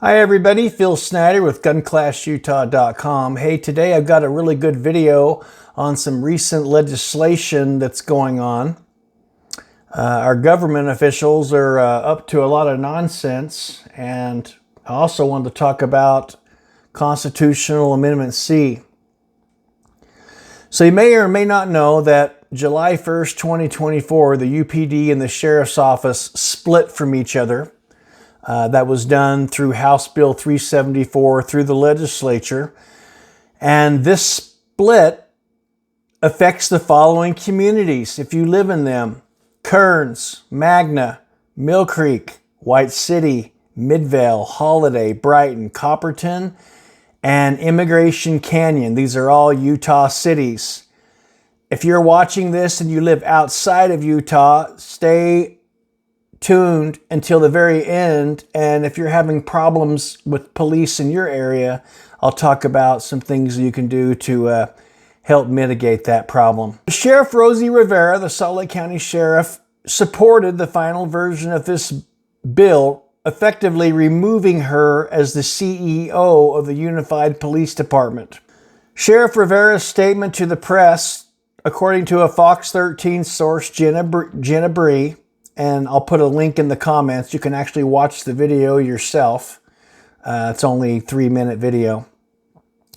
Hi everybody, Phil Snyder with GunClassUtah.com. Hey, today I've got a really good video on some recent legislation that's going on. Our government officials are up to a lot of nonsense, and I also want to talk about Constitutional Amendment C. So you may or may not know that July 1st, 2024, the UPD and the Sheriff's Office split from each other. That was done through House Bill 374 through the legislature. And this split affects the following communities, if you live in them: Kearns, Magna, Mill Creek, White City, Midvale, Holiday, Brighton, Copperton, and Immigration Canyon. These are all Utah cities. If you're watching this and you live outside of Utah, stay tuned until the very end, and if you're having problems with police in your area, I'll talk about some things you can do to help mitigate that problem. Sheriff Rosie Rivera, the Salt Lake County Sheriff, supported the final version of this bill, effectively removing her as the CEO of the Unified Police Department. Sheriff Rivera's statement to the press, according to a Fox 13 source, Jenna Bree, and I'll put a link in the comments. You can actually watch the video yourself. It's only a 3-minute video.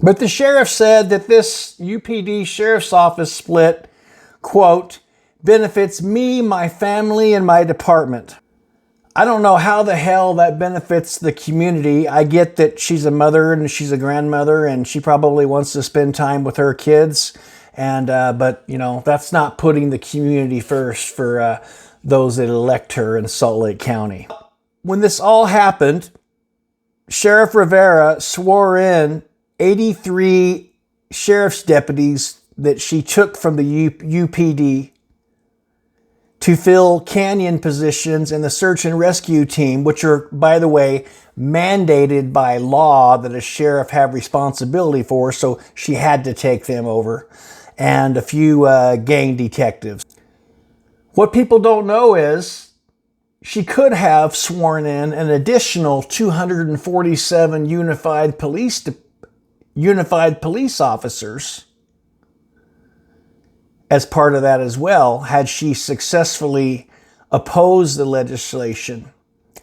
But the sheriff said that this UPD Sheriff's Office split, quote, benefits me, my family, and my department. I don't know how the hell that benefits the community. I get that she's a mother and she's a grandmother and she probably wants to spend time with her kids. But, you know, that's not putting the community first for those that elect her in Salt Lake County. When this all happened, Sheriff Rivera swore in 83 sheriff's deputies that she took from the UPD to fill canyon positions in the search and rescue team, which are, by the way, mandated by law that a sheriff have responsibility for, so she had to take them over, and a few gang detectives. What people don't know is she could have sworn in an additional 247 unified police officers as part of that as well, had she successfully opposed the legislation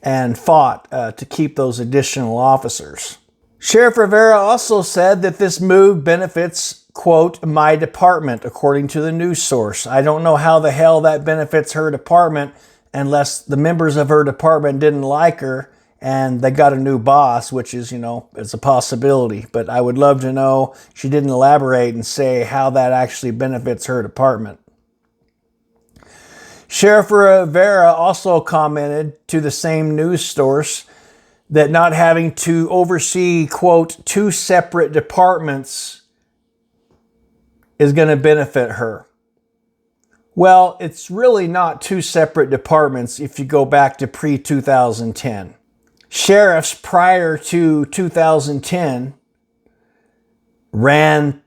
and fought to keep those additional officers. Sheriff Rivera also said that this move benefits, quote, my department, according to the news source. I don't know how the hell that benefits her department unless the members of her department didn't like her and they got a new boss, which is, you know, it's a possibility. But I would love to know. She didn't elaborate and say how that actually benefits her department. Sheriff Rivera also commented to the same news source that not having to oversee, quote, 2 separate departments is going to benefit her. Well, it's really not 2 separate departments if you go back to pre-2010. Sheriffs prior to 2010 ran,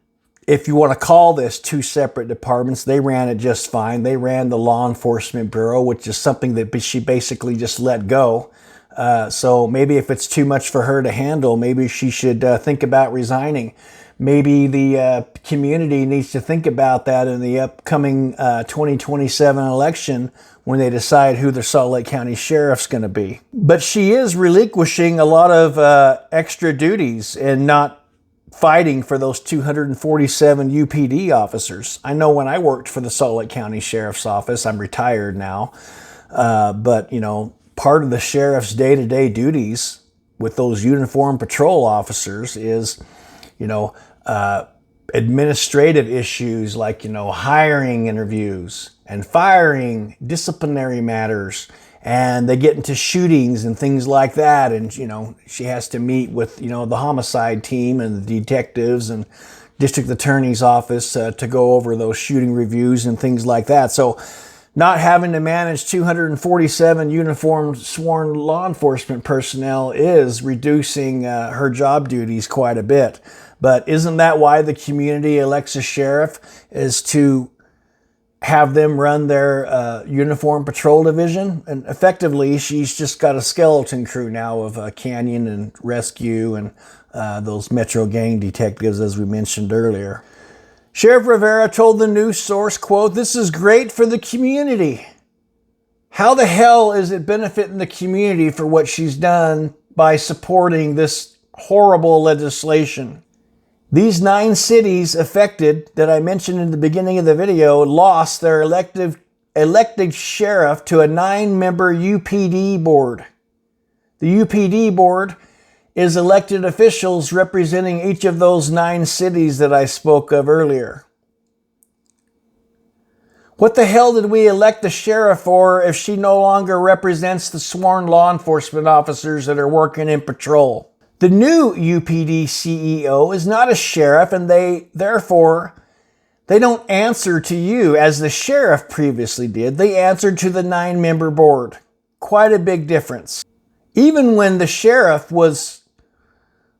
if you want to call this 2 separate departments, they ran it just fine. They ran the Law Enforcement Bureau, which is something that she basically just let go. So maybe if it's too much for her to handle, maybe she should think about resigning. Maybe the community needs to think about that in the upcoming 2027 election when they decide who the Salt Lake County Sheriff's going to be. But she is relinquishing a lot of extra duties and not fighting for those 247 UPD officers. I know when I worked for the Salt Lake County Sheriff's Office, I'm retired now, but, you know, part of the sheriff's day-to-day duties with those uniformed patrol officers is, you know, administrative issues like, you know, hiring interviews and firing, disciplinary matters, and they get into shootings and things like that. And, you know, she has to meet with, you know, the homicide team and the detectives and district attorney's office to go over those shooting reviews and things like that. So not having to manage 247 uniformed sworn law enforcement personnel is reducing her job duties quite a bit. But isn't that why the community elects a sheriff, is to have them run their uniform patrol division. And effectively, she's just got a skeleton crew now of canyon and rescue and those Metro gang detectives, as we mentioned earlier. Sheriff Rivera told the news source, quote, "This is great for the community." How the hell is it benefiting the community for what she's done by supporting this horrible legislation? These 9 cities affected that I mentioned in the beginning of the video lost their elected sheriff to a 9-member UPD board. The UPD board is elected officials representing each of those 9 cities that I spoke of earlier. What the hell did we elect the sheriff for if she no longer represents the sworn law enforcement officers that are working in patrol? The new UPD CEO is not a sheriff, and therefore they don't answer to you as the sheriff previously did. They answered to the 9-member board. Quite a big difference. Even when the sheriff was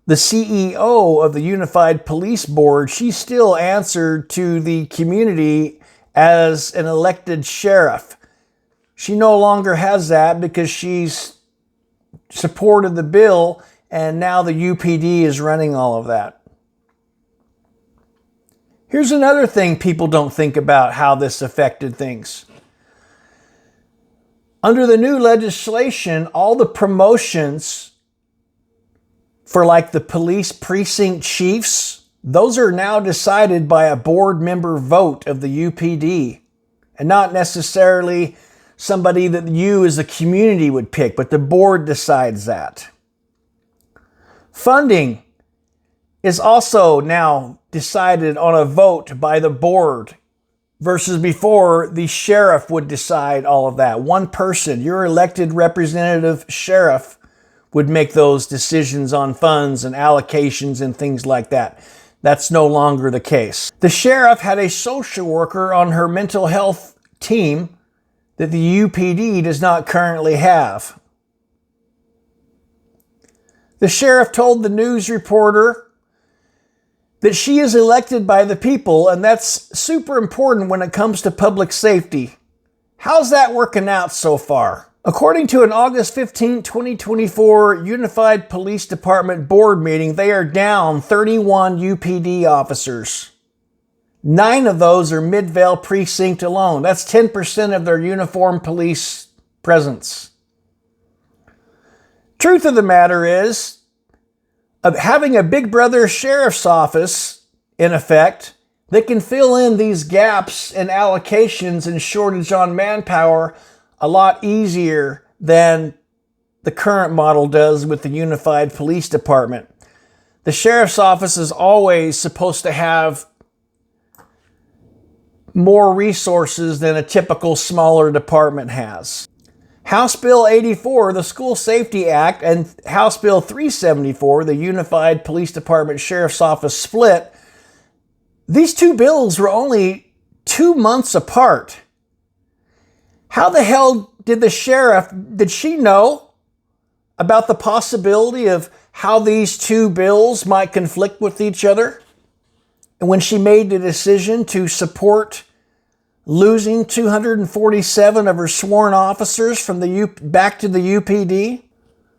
the CEO of the Unified Police Board, she still answered to the community as an elected sheriff. She no longer has that because she's supported the bill, and now the UPD is running all of that. Here's another thing people don't think about how this affected things. Under the new legislation, all the promotions for like the police precinct chiefs, those are now decided by a board member vote of the UPD, and not necessarily somebody that you as a community would pick, but the board decides that. Funding is also now decided on a vote by the board versus before the sheriff would decide all of that. One person, your elected representative sheriff, would make those decisions on funds and allocations and things like that. That's no longer the case. The sheriff had a social worker on her mental health team that the UPD does not currently have. The sheriff told the news reporter that she is elected by the people, and that's super important when it comes to public safety. How's that working out so far? According to an August 15, 2024 Unified Police Department board meeting, they are down 31 UPD officers. 9 of those are Midvale precinct alone. That's 10% of their uniformed police presence. Truth of the matter is, of having a big brother sheriff's office, in effect, that can fill in these gaps in allocations and shortage on manpower a lot easier than the current model does with the Unified Police Department. The sheriff's office is always supposed to have more resources than a typical smaller department has. House Bill 84, the School Safety Act, and House Bill 374, the Unified Police Department Sheriff's Office split, these 2 bills were only 2 months apart. How the hell did the sheriff, did she know about the possibility of how these 2 bills might conflict with each other? And when she made the decision to support losing 247 of her sworn officers from back to the UPD?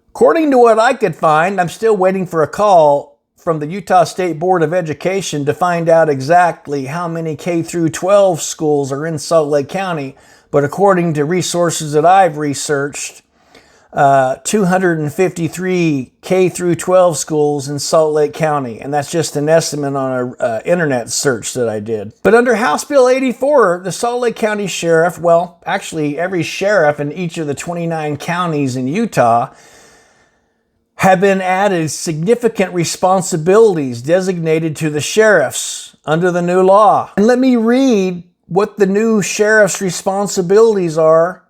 According to what I could find, I'm still waiting for a call from the Utah State Board of Education to find out exactly how many K through 12 schools are in Salt Lake County. But according to resources that I've researched, 253 K through 12 schools in Salt Lake County, and that's just an estimate on an internet search that I did. But under House Bill 84, the Salt Lake County Sheriff, well, actually every sheriff in each of the 29 counties in Utah, have been added significant responsibilities designated to the sheriffs under the new law. And let me read what the new sheriff's responsibilities are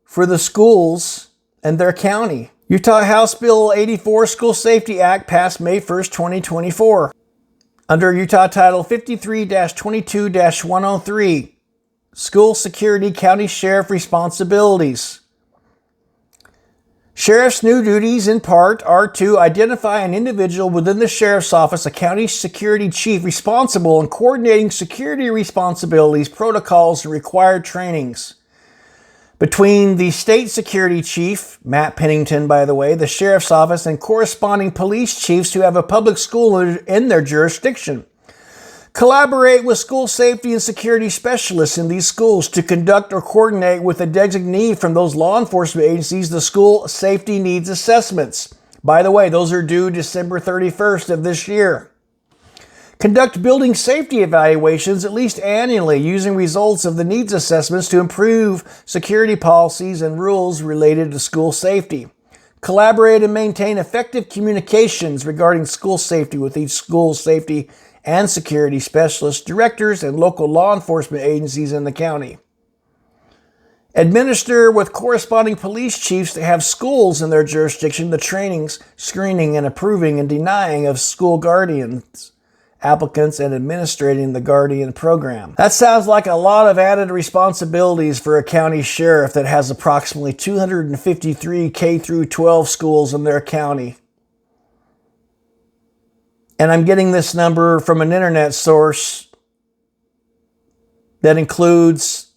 for the schools and their county. Utah House Bill 84 School Safety Act passed May 1st, 2024. Under Utah Title 53-22-103, School Security County Sheriff Responsibilities. Sheriff's new duties, in part, are to identify an individual within the sheriff's office, a county security chief, responsible in coordinating security responsibilities, protocols, and required trainings between the state security chief, Matt Pennington, by the way, the sheriff's office, and corresponding police chiefs who have a public school in their jurisdiction. Collaborate with school safety and security specialists in these schools to conduct or coordinate with a designee from those law enforcement agencies the school safety needs assessments. By the way, those are due December 31st of this year. Conduct building safety evaluations at least annually using results of the needs assessments to improve security policies and rules related to school safety. Collaborate and maintain effective communications regarding school safety with each school safety and security specialists, directors, and local law enforcement agencies in the county. Administer with corresponding police chiefs to have schools in their jurisdiction the trainings, screening, and approving and denying of school guardians, applicants, and administrating the guardian program. That sounds like a lot of added responsibilities for a county sheriff that has approximately 253 K-12 schools in their county. And I'm getting this number from an internet source that includes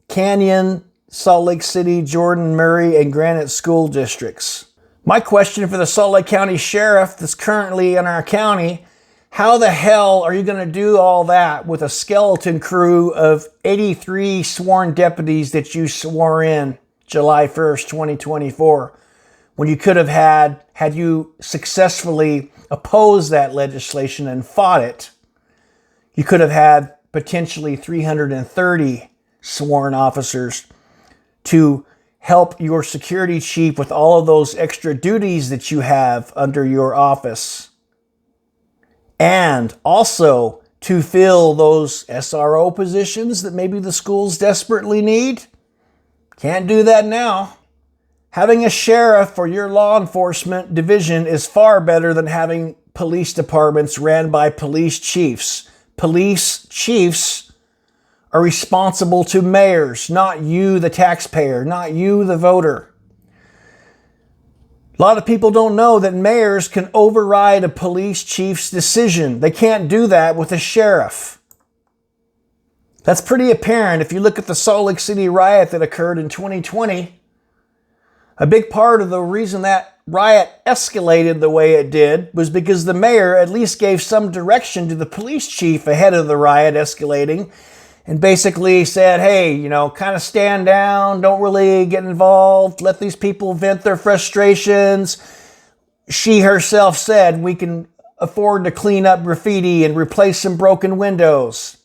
Canyon, Salt Lake City, Jordan, Murray, and Granite school districts. My question for the Salt Lake County Sheriff that's currently in our county: how the hell are you going to do all that with a skeleton crew of 83 sworn deputies that you swore in July 1st, 2024, when you could have had you successfully opposed that legislation and fought it, you could have had potentially 330 sworn officers to help your security chief with all of those extra duties that you have under your office. And also to fill those SRO positions that maybe the schools desperately need. Can't do that now. Having a sheriff for your law enforcement division is far better than having police departments ran by police chiefs. Police chiefs are responsible to mayors, not you, the taxpayer, not you, the voter. A lot of people don't know that mayors can override a police chief's decision. They can't do that with a sheriff. That's pretty apparent if you look at the Salt Lake City riot that occurred in 2020. A big part of the reason that riot escalated the way it did was because the mayor at least gave some direction to the police chief ahead of the riot escalating and basically said, hey, kind of stand down, don't really get involved, let these people vent their frustrations. She herself said we can afford to clean up graffiti and replace some broken windows.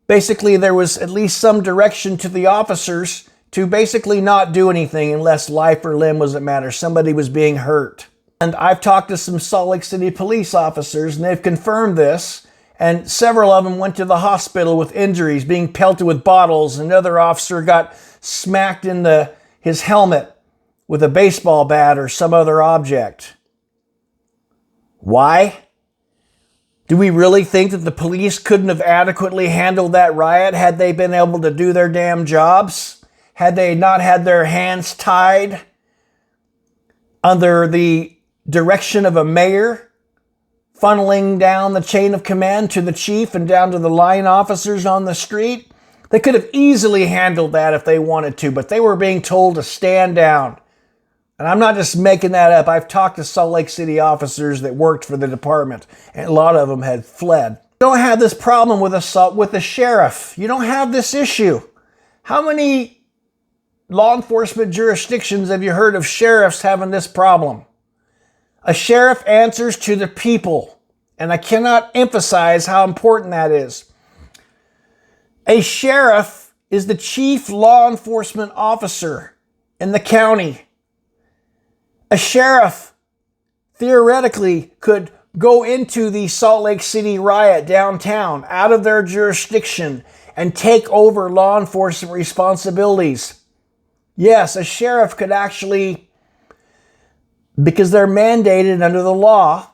Basically, there was at least some direction to the officers to basically not do anything unless life or limb was at matter. Somebody was being hurt. And I've talked to some Salt Lake City police officers, and they've confirmed this. And several of them went to the hospital with injuries, being pelted with bottles. Another officer got smacked in his helmet with a baseball bat or some other object. Why? Do we really think that the police couldn't have adequately handled that riot had they been able to do their damn jobs? Had they not had their hands tied under the direction of a mayor, funneling down the chain of command to the chief and down to the line officers on the street? They could have easily handled that if they wanted to, but they were being told to stand down. And I'm not just making that up. I've talked to Salt Lake City officers that worked for the department, and a lot of them had fled. You don't have this problem with the sheriff. You don't have this issue. How many law enforcement jurisdictions have you heard of sheriffs having this problem? A sheriff answers to the people, and I cannot emphasize how important that is. A sheriff is the chief law enforcement officer in the county. A sheriff theoretically could go into the Salt Lake City riot downtown out of their jurisdiction and take over law enforcement responsibilities. Yes, a sheriff could actually, because they're mandated under the law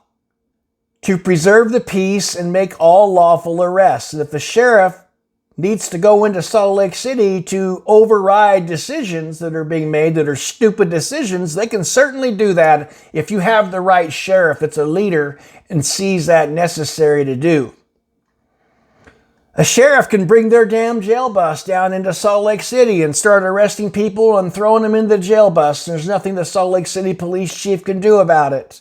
to preserve the peace and make all lawful arrests. And if the sheriff needs to go into Salt Lake City to override decisions that are being made that are stupid decisions, they can certainly do that if you have the right sheriff that's a leader and sees that necessary to do. A sheriff can bring their damn jail bus down into Salt Lake City and start arresting people and throwing them into the jail bus. There's nothing the Salt Lake City police chief can do about it.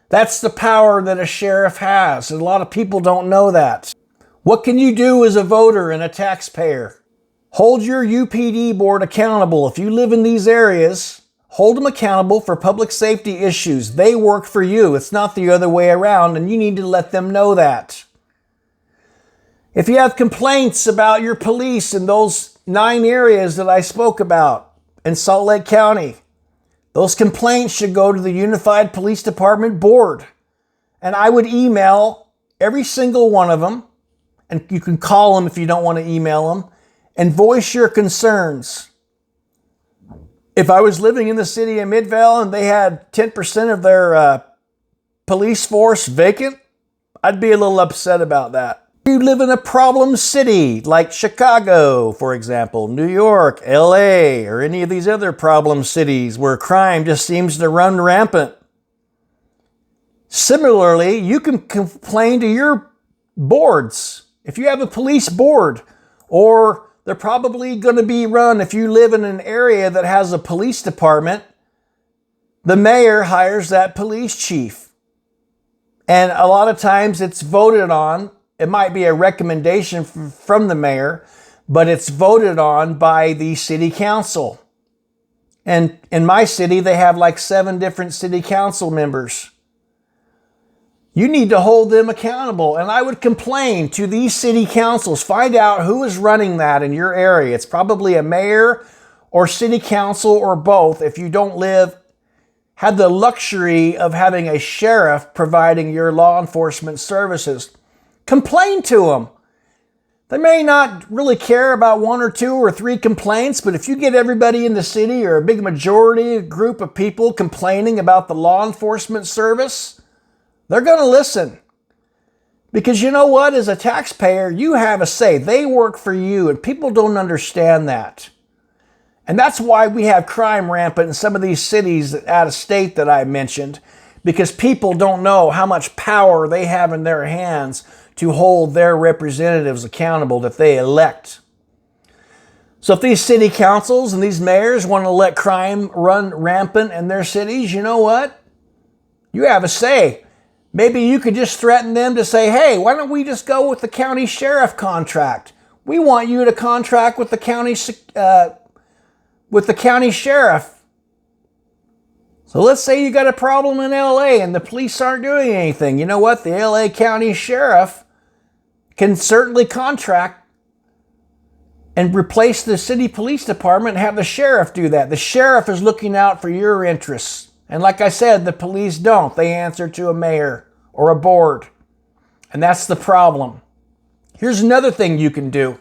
That's the power that a sheriff has, and a lot of people don't know that. What can you do as a voter and a taxpayer? Hold your UPD board accountable. If you live in these areas, hold them accountable for public safety issues. They work for you. It's not the other way around, and you need to let them know that. If you have complaints about your police in those 9 areas that I spoke about in Salt Lake County, those complaints should go to the Unified Police Department Board. And I would email every single one of them, and you can call them if you don't want to email them, and voice your concerns. If I was living in the city of Midvale and they had 10% of their police force vacant, I'd be a little upset about that. You live in a problem city like Chicago, for example, New York, LA, or any of these other problem cities where crime just seems to run rampant. Similarly, you can complain to your boards. If you have a police board, or they're probably going to be run, if you live in an area that has a police department, the mayor hires that police chief. And a lot of times it's voted on. It might be a recommendation from the mayor, but it's voted on by the city council. And in my city, they have like 7 different city council members. You need to hold them accountable. And I would complain to these city councils. Find out who is running that in your area. It's probably a mayor or city council or both if you don't have the luxury of having a sheriff providing your law enforcement services. Complain to them. They may not really care about 1 or 2 or 3 complaints, but if you get everybody in the city or a big majority, a group of people complaining about the law enforcement service, they're going to listen. Because you know what? As a taxpayer, you have a say. They work for you, and people don't understand that. And that's why we have crime rampant in some of these cities out of state that I mentioned, because people don't know how much power they have in their hands to hold their representatives accountable that they elect. So if these city councils and these mayors want to let crime run rampant in their cities, you know what? You have a say. Maybe you could just threaten them to say, hey, why don't we just go with the county sheriff contract? We want you to contract with the county sheriff. So let's say you got a problem in LA and the police aren't doing anything. You know what? The LA County Sheriff can certainly contract and replace the city police department and have the sheriff do that. The sheriff is looking out for your interests. And like I said, the police don't. They answer to a mayor or a board. And that's the problem. Here's another thing you can do.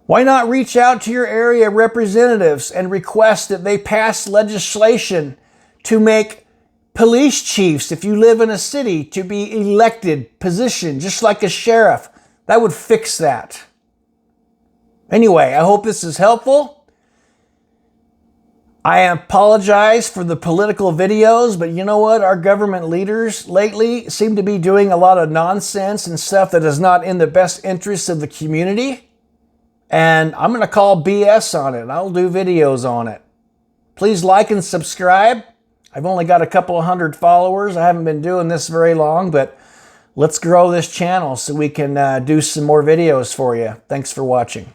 Why not reach out to your area representatives and request that they pass legislation to make police chiefs, if you live in a city, to be elected position, just like a sheriff? That would fix that. Anyway, I hope this is helpful. I apologize for the political videos, but you know what? Our government leaders lately seem to be doing a lot of nonsense and stuff that is not in the best interests of the community. And I'm going to call BS on it. I'll do videos on it. Please like and subscribe. I've only got a couple of 100 followers. I haven't been doing this very long, but let's grow this channel so we can do some more videos for you. Thanks for watching.